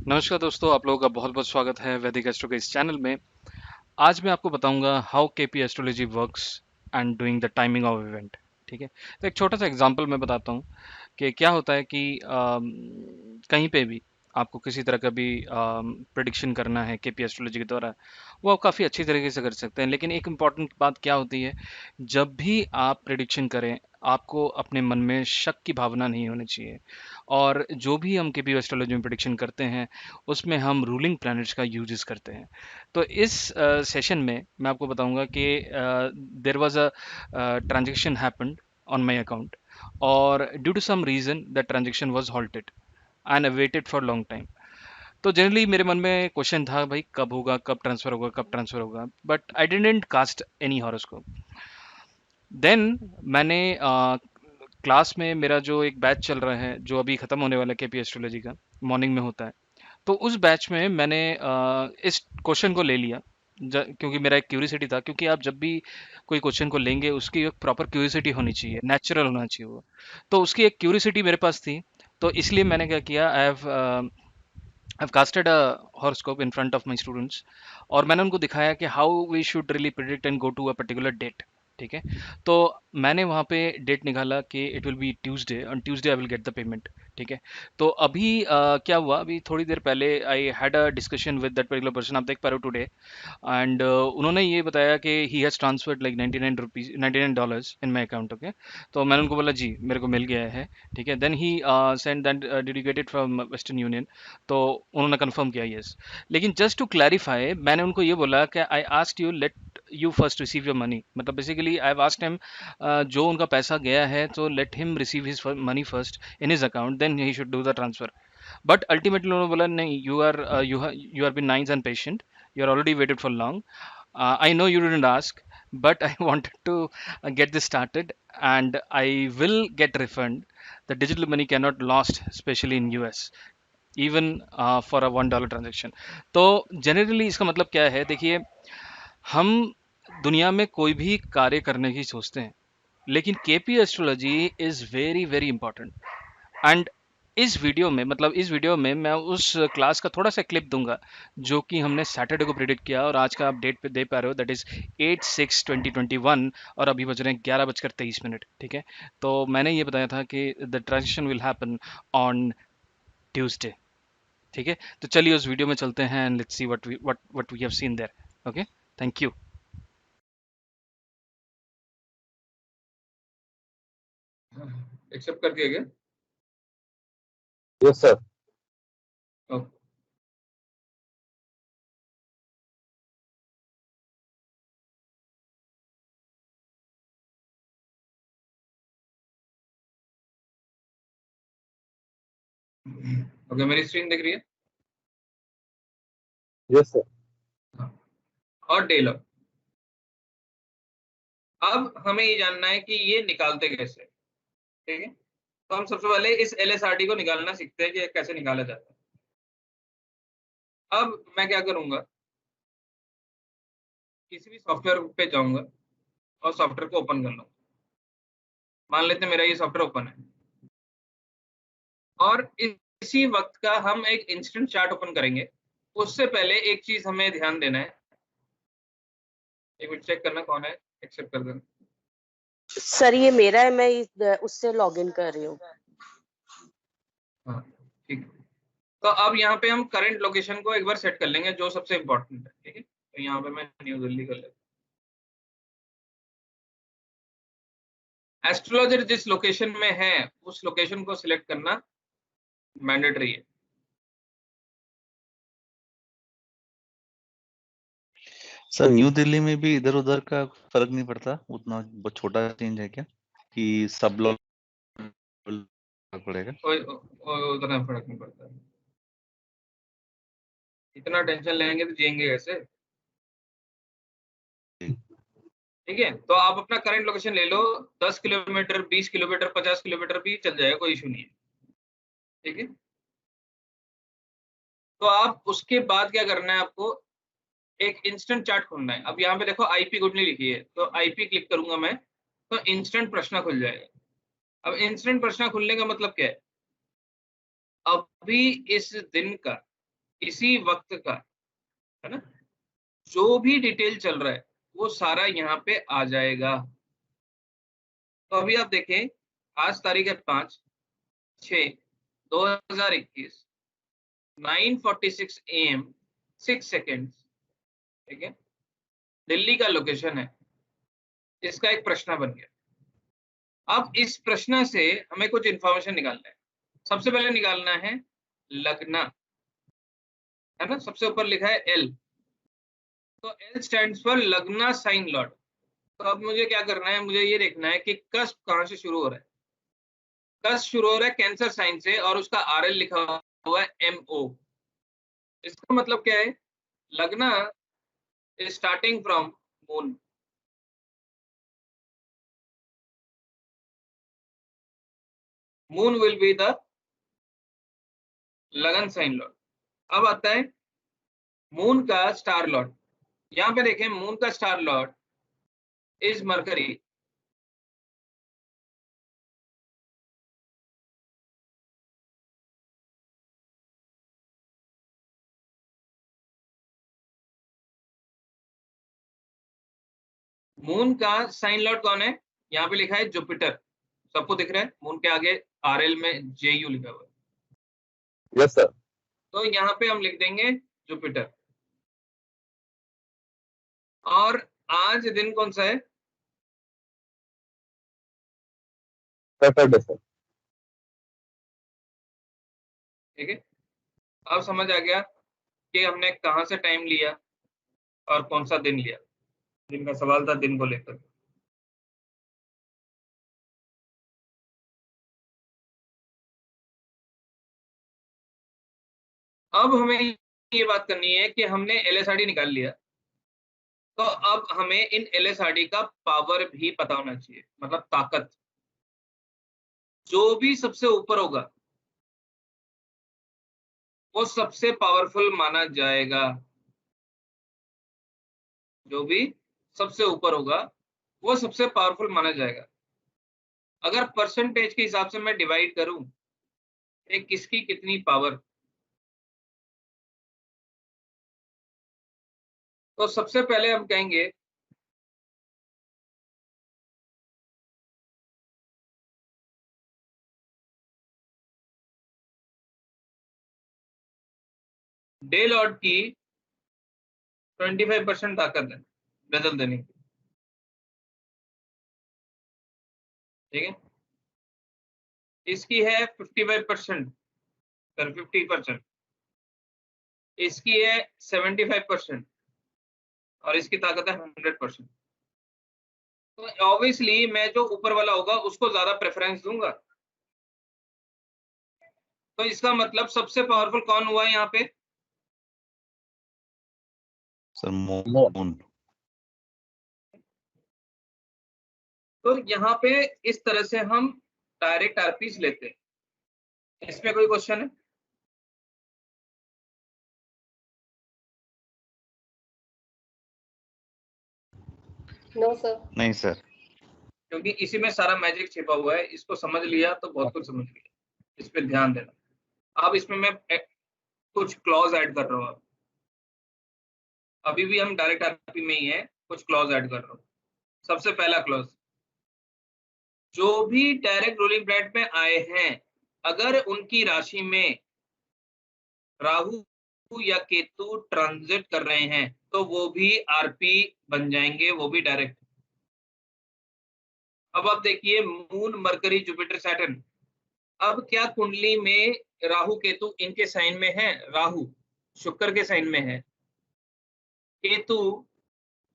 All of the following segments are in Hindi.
नमस्कार दोस्तों, आप लोगों का बहुत-बहुत स्वागत है वैदिक एस्ट्रो के इस चैनल में। आज मैं आपको बताऊंगा how KP astrology works and doing the timing of event. ठीक है, तो एक छोटा सा एग्जांपल मैं बताता हूँ कि क्या होता है कि कहीं पे भी आपको किसी तरह का भी प्रिडिक्शन करना है केपी एस्ट्रोलॉजी के द्वारा, वो आप काफ़ी अच्छी तरीके से कर सकते हैं। लेकिन एक इम्पॉर्टेंट बात क्या होती है, जब भी आप प्रिडिक्शन करें, आपको अपने मन में शक की भावना नहीं होनी चाहिए। और जो भी हम केपी एस्ट्रोलॉजी में प्रिडिक्शन करते हैं, उसमें हम रूलिंग प्लैनेट्स का यूजेस करते हैं। तो इस सेशन में मैं आपको बताऊंगा कि there was a transaction happened on my account, और due to some reason the transaction was halted and awaited for long time. तो जनरली मेरे मन में क्वेश्चन था, भाई कब होगा, कब ट्रांसफर होगा, कब ट्रांसफर होगा, but I didn't cast any horoscope. Then मैंने क्लास में मेरा जो एक बैच चल रहा है, जो अभी खत्म होने वाला है केपी एस्ट्रोलॉजी का, मॉर्निंग में होता है। तो उस बैच में मैंने इस क्वेश्चन को ले लिया, क्योंकि मेरा एक क्यूरियोसिटी था। क्योंकि आप जब भी कोई क्वेश्चन को लेंगे, उसकी एक प्रॉपर क्यूरियोसिटी होनी चाहिए, नेचुरल होना चाहिए वो। तो उसकी एक क्यूरियोसिटी मेरे पास थी, तो इसलिए मैंने क्या किया, I've casted a horoscope in front of my students, और मैंने उनको दिखाया कि how we should really predict and go to a particular date. ठीक है, तो मैंने वहाँ पे डेट निकाला कि it will be Tuesday, on Tuesday I will get the payment. ठीक है, तो अभी क्या हुआ, अभी थोड़ी देर पहले I had a discussion with that particular person, आप देख पा रहे हो टुडे। एंड उन्होंने ये बताया कि he has transferred like 99 rupees, $99 in my account. Okay, तो मैंने उनको बोला जी मेरे को मिल गया है। ठीक है, then he send that, did you get it from Western Union? तो उन्होंने कंफर्म किया यस। लेकिन जस्ट टू क्लैरिफाई, मैंने उनको ये बोला कि I asked you, let you first receive your money. मतलब basically I have asked him, जो उनका पैसा गया है तो let him receive his money first in his account, then he should do the transfer. But ultimately उन्होंने बोला नहीं, you are been nice and patient, you are already waited for long. I know you didn't ask, but I wanted to get this started, and I will get refund. The digital money cannot lost, especially in US, even for a $1 transaction. तो जनरली इसका मतलब क्या है, देखिए, हम दुनिया में कोई भी कार्य करने की सोचते हैं, लेकिन KP astrology is very very important. And इस वीडियो में मैं उस क्लास का थोड़ा सा क्लिप दूंगा, जो कि हमने सैटरडे को प्रिडिक्ट किया, और आज का आप डेट पे दे पा रहे हो, दैट इज 8/6/2021, और अभी बज रहे हैं 11:23। ठीक है, तो मैंने ये बताया था कि the transaction will happen on Tuesday. ठीक है, तो चलिए उस वीडियो में चलते हैं, and let's see what we have seen there. Okay, thank you. Accept कर दिया गया। Yes sir. ओके, मेरी स्क्रीन दिख रही है? Yes sir. हाँ। और डे लो। अब हमें ये जानना है कि ये निकालते कैसे। ठीक है, तो हम सबसे पहले इस LSRD को निकालना सीखते हैं कि कैसे निकाला जाता है। अब मैं क्या करूंगा, किसी भी सॉफ्टवेयर पे जाऊंगा और सॉफ्टवेयर को ओपन कर लूंगा। मान लेते हैं मेरा ये सॉफ्टवेयर ओपन है, और इसी वक्त का हम एक इंस्टेंट चार्ट ओपन करेंगे। उससे पहले एक चीज हमें ध्यान देना है, एक मिनट चेक करना कौन है, एक्सेप्ट कर देना। सर ये मेरा है, मैं उससे लॉगिन कर रही हूँ। हाँ ठीक है, तो अब यहाँ पे हम करंट लोकेशन को एक बार सेट कर लेंगे, जो सबसे इम्पोर्टेंट है। ठीक है, तो यहाँ पे मैं न्यू दिल्ली कर लेता हूँ। एस्ट्रोलॉजर जिस लोकेशन में है, उस लोकेशन को सिलेक्ट करना मैंडेटरी है। सर न्यू दिल्ली में भी इधर उधर का फर्क नहीं पड़ता उतना, बहुत छोटा चेंज है क्या कि सब लोग पड़ेगा? उतना फर्क नहीं पड़ता। इतना टेंशन लेंगे तो जिएंगे कैसे? ठीक है, तो आप अपना करंट लोकेशन ले लो, 10 किलोमीटर, 20 किलोमीटर, 50 किलोमीटर भी चल जाएगा, कोई इशू नहीं है। ठीक है, तो आप उसके बाद क्या करना है, आपको एक इंस्टेंट चार्ट खोलना है। अब यहाँ पे देखो IP गुडनी लिखी है, तो IP क्लिक करूंगा मैं, तो इंस्टेंट प्रश्न खुल जाएगा। अब इंस्टेंट प्रश्न खुलने का मतलब क्या है, अभी इस दिन का इसी वक्त का, है ना, जो भी डिटेल चल रहा है वो सारा यहाँ पे आ जाएगा। तो अभी आप देखें, आज तारीख है 5/6/2021, 9:46 AM 6 सेकेंड, ठीक है, दिल्ली का लोकेशन है। इसका एक प्रश्न बन गया। अब इस प्रश्न से हमें कुछ इंफॉर्मेशन निकालना है। सबसे पहले निकालना है लगना, है ना, सबसे ऊपर लिखा है L, तो L स्टैंड्स फॉर लगना साइन लॉट। तो अब मुझे क्या करना है, मुझे ये देखना है कि कस्प कहाँ से शुरू हो रहा है। कस्प शुरू हो रहा है कैंसर साइन से और उसका RL लिखा हुआ है MO। इसका मतलब क्या है, लगना is starting from moon। Moon will be the लगन साइन लॉट। अब आता है मून का स्टार लॉट। यहाँ पे देखें, मून का star lord is mercury. Moon का साइन लॉट कौन है, यहाँ पे लिखा है जुपिटर। सबको दिख रहा है, मून के आगे RL में JU लिखा हुआ है। Yes sir. तो यहाँ पे हम लिख देंगे जुपिटर। और आज दिन कौन सा है, सैटरडे सर। ठीक है। अब समझ आ गया कि हमने कहाँ से टाइम लिया और कौन सा दिन लिया। दिन का सवाल था, दिन को लेकर। अब हमें ये बात करनी है कि हमने LSRD निकाल लिया, तो अब हमें इन LSRD का पावर भी पता होना चाहिए, मतलब ताकत। जो भी सबसे ऊपर होगा वो सबसे पावरफुल माना जाएगा। जो भी सबसे ऊपर होगा वो सबसे पावरफुल माना जाएगा। अगर परसेंटेज के हिसाब से मैं डिवाइड करूं कि किसकी कितनी पावर, तो सबसे पहले हम कहेंगे डे लॉर्ड की 25% ताकत है बदल देने की, ठीक है। इसकी है 55%, 50%। इसकी है 75% और इसकी ताकत है 100%। तो ऑब्वियसली मैं जो ऊपर वाला होगा उसको ज्यादा प्रेफरेंस दूंगा। तो इसका मतलब सबसे पावरफुल कौन हुआ है यहाँ पे, सर मून। तो यहाँ पे इस तरह से हम डायरेक्ट RPs लेते हैं। इसमें कोई क्वेश्चन है? No sir. नहीं सर। क्योंकि इसी में सारा मैजिक छिपा हुआ है। इसको समझ लिया तो बहुत कुछ समझ लिया। इस पे ध्यान देना। अब इसमें मैं कुछ क्लॉज ऐड कर रहा हूँ। अभी भी हम डायरेक्ट RP में ही है, कुछ क्लॉज ऐड कर रहा हूँ। सबसे पहला क्लॉज, जो भी डायरेक्ट रूलिंग प्लैनेट में आए हैं, अगर उनकी राशि में राहु या केतु ट्रांजिट कर रहे हैं तो वो भी RP बन जाएंगे, वो भी डायरेक्ट। अब आप देखिए, मून, मरकरी, जुपिटर, सैटर्न। अब क्या कुंडली में राहु केतु इनके साइन में है? राहु शुक्र के साइन में है, केतु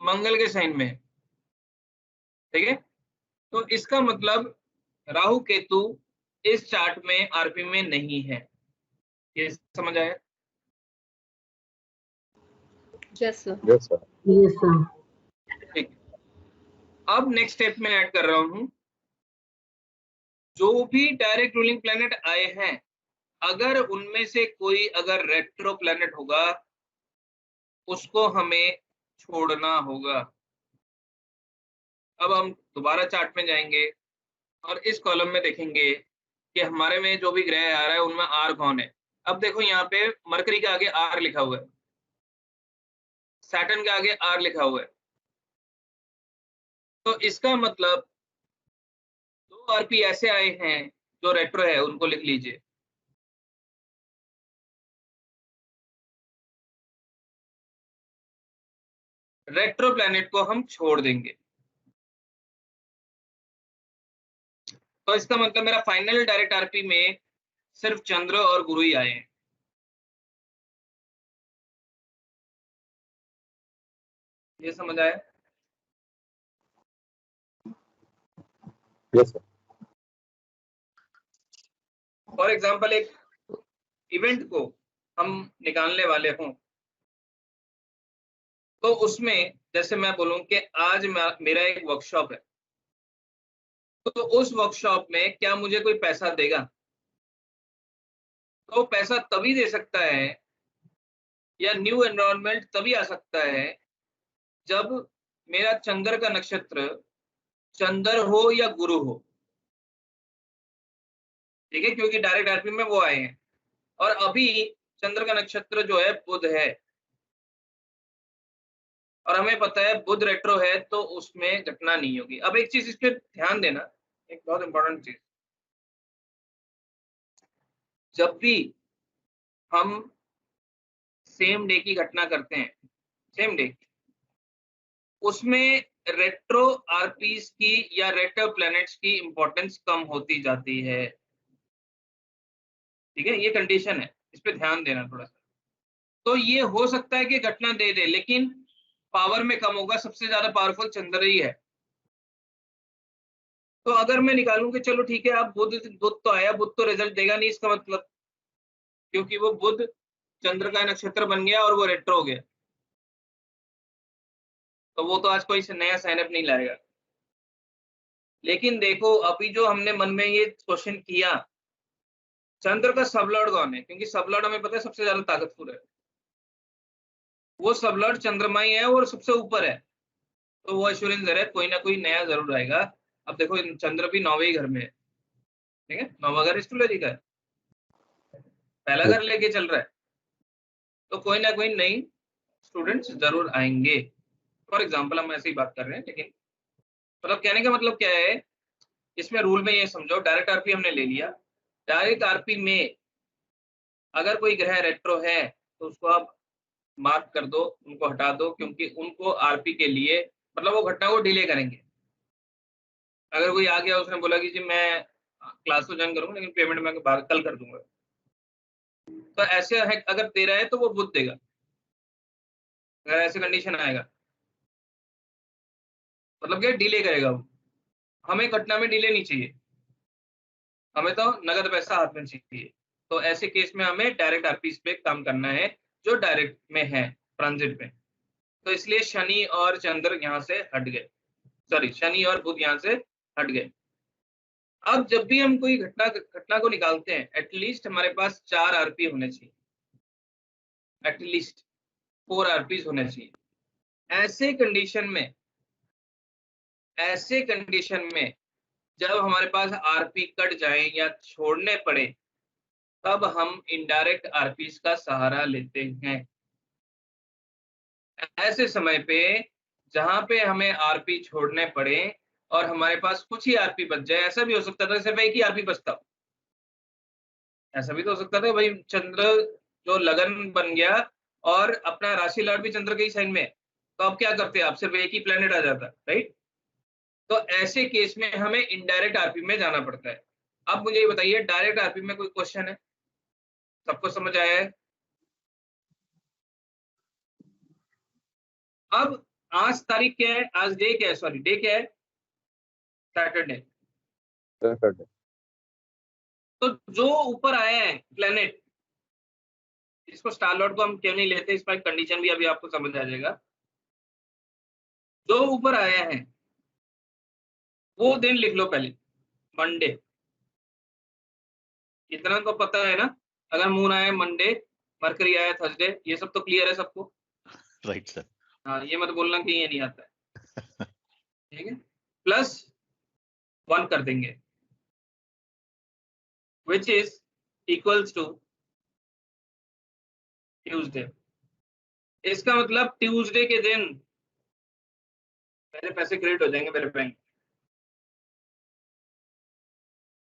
मंगल के साइन में है, ठीक है। तो इसका मतलब राहु केतु इस चार्ट में RP में नहीं है। ये समझ आया? Yes sir. Yes sir. ठीक। अब नेक्स्ट स्टेप में ऐड कर रहा हूं, जो भी डायरेक्ट रूलिंग प्लैनेट आए हैं, अगर उनमें से कोई अगर रेट्रो प्लैनेट होगा उसको हमें छोड़ना होगा। अब हम दोबारा चार्ट में जाएंगे और इस कॉलम में देखेंगे कि हमारे में जो भी ग्रह आ रहा है उनमें R कौन है। अब देखो यहाँ पे मरकरी के आगे आर लिखा हुआ है, सैटर्न के आगे आर लिखा हुआ है, तो इसका मतलब 2 आरपी ऐसे आए हैं जो रेट्रो है, उनको लिख लीजिए। रेट्रो प्लैनेट को हम छोड़ देंगे, तो इसका मतलब मेरा फाइनल डायरेक्ट आरपी में सिर्फ चंद्र और गुरु ही आए हैं। ये समझ आया? Yes sir. फॉर एग्जाम्पल एक इवेंट को हम निकालने वाले हों, तो उसमें जैसे मैं बोलूं कि आज मेरा एक वर्कशॉप है, तो उस वर्कशॉप में क्या मुझे कोई पैसा देगा? तो पैसा तभी दे सकता है या न्यू एनरोलमेंट तभी आ सकता है जब मेरा चंद्र का नक्षत्र चंद्र हो या गुरु हो, ठीक है, क्योंकि डायरेक्ट आरपी में वो आए हैं, और अभी चंद्र का नक्षत्र जो है बुध है, और हमें पता है बुध रेट्रो है, तो उसमें घटना नहीं होगी। अब एक चीज इस पे ध्यान देना, एक बहुत इंपॉर्टेंट चीज, जब भी हम सेम डे की घटना करते हैं, सेम डे, उसमें रेट्रो आरपीस की या रेट्रो प्लैनेट्स की इंपॉर्टेंस कम होती जाती है, ठीक है, ये कंडीशन है, इस पे ध्यान देना थोड़ा सा। तो ये हो सकता है कि घटना दे दे, लेकिन पावर में कम होगा, सबसे ज्यादा पावरफुल चंद्र ही है। तो अगर मैं निकालूं कि चलो ठीक है, अब बुध बुध तो आया, बुध तो रिजल्ट देगा नहीं, इसका मतलब, क्योंकि वो बुध चंद्र का नक्षत्र बन गया और वो रेट्रो हो गया, तो वो तो आज कोई नया साइनअप नहीं लाएगा। लेकिन देखो अभी जो हमने मन में ये क्वेश्चन किया, चंद्र का सबलॉर्ड कौन है? क्योंकि सबलॉर्ड हमें पता है सबसे ज्यादा ताकतवर है, वो सबलॉर्ड चंद्रमा ही है और सबसे ऊपर है, तो वो एश्योरेंस दे रहा है कोई ना कोई नया जरूर आएगा। अब देखो चंद्र भी 9वें घर में है, ठीक है, 9वां घर एस्ट्रोलॉजी का है, पहला घर लेके चल रहा है, तो कोई ना कोई नई स्टूडेंट्स जरूर आएंगे। फॉर एग्जाम्पल हम ऐसे ही बात कर रहे हैं, लेकिन मतलब कहने का मतलब क्या है, इसमें रूल में ये समझो, डायरेक्ट आरपी हमने ले लिया, डायरेक्ट आरपी में अगर कोई ग्रह रेट्रो है तो उसको आप मार्क कर दो, उनको हटा दो, क्योंकि उनको आरपी के लिए मतलब वो घटना को डिले करेंगे। अगर कोई आ गया, उसने बोला कि जी मैं क्लास तो ज्वाइन करूंगा लेकिन पेमेंट मैं बाद कल कर दूंगा, तो ऐसे है, अगर दे रहा है तो वो बुध देगा, अगर ऐसे कंडीशन आएगा, मतलब क्या डिले करेगा वो। हमें घटना में डिले नहीं चाहिए, हमें तो नगद पैसा हाथ में चाहिए, तो ऐसे केस में हमें डायरेक्ट आरपीस पे काम करना है जो डायरेक्ट में है, ट्रांजिट में। तो इसलिए शनि और चंद्र यहाँ से हट गए, सॉरी शनि और बुध यहाँ से हट गए। अब जब भी हम कोई घटना को निकालते हैं, एटलीस्ट हमारे पास 4 आरपी होने चाहिए, एटलीस्ट 4 आरपीस होने चाहिए। ऐसे कंडीशन में जब हमारे पास आरपी कट जाए या छोड़ने पड़े, तब हम इनडायरेक्ट आरपीस का सहारा लेते हैं। ऐसे समय पे जहां पे हमें आरपी छोड़ने पड़े और हमारे पास कुछ ही आरपी बच जाए, ऐसा भी हो सकता था सिर्फ एक ही आरपी बचता हो, ऐसा भी तो हो सकता था भाई चंद्र जो लगन बन गया और अपना राशि लॉर्ड भी चंद्र के ही साइन में है, तो अब क्या करते हैं आप, सिर्फ एक ही प्लेनेट आ जाता, राइट। तो ऐसे केस में हमें इनडायरेक्ट आरपी में जाना पड़ता है। अब मुझे ये बताइए, डायरेक्ट आरपी में कोई क्वेश्चन है? सबको समझ आया है? अब आज तारीख क्या है, आज डे क्या है, सॉरी डे क्या है, सैटरडे। तो जो ऊपर आया है प्लेनेट, इसको स्टार लॉर्ड को हम क्यों नहीं लेते, इसका एक कंडीशन भी अभी आपको समझ आ जाएगा। जो ऊपर आया है वो दिन लिख लो पहले, मंडे, इतना तो पता है ना, अगर मून आया मंडे, मरकरी आया थर्सडे, ये सब तो क्लियर है सबको, राइट सर। हाँ, ये मत बोलना कि ये नहीं आता है, ठीक है, +1 कर देंगे, which is equals to Tuesday. इसका मतलब ट्यूसडे के दिन मेरे पैसे क्रेडिट हो जाएंगे मेरे बैंक।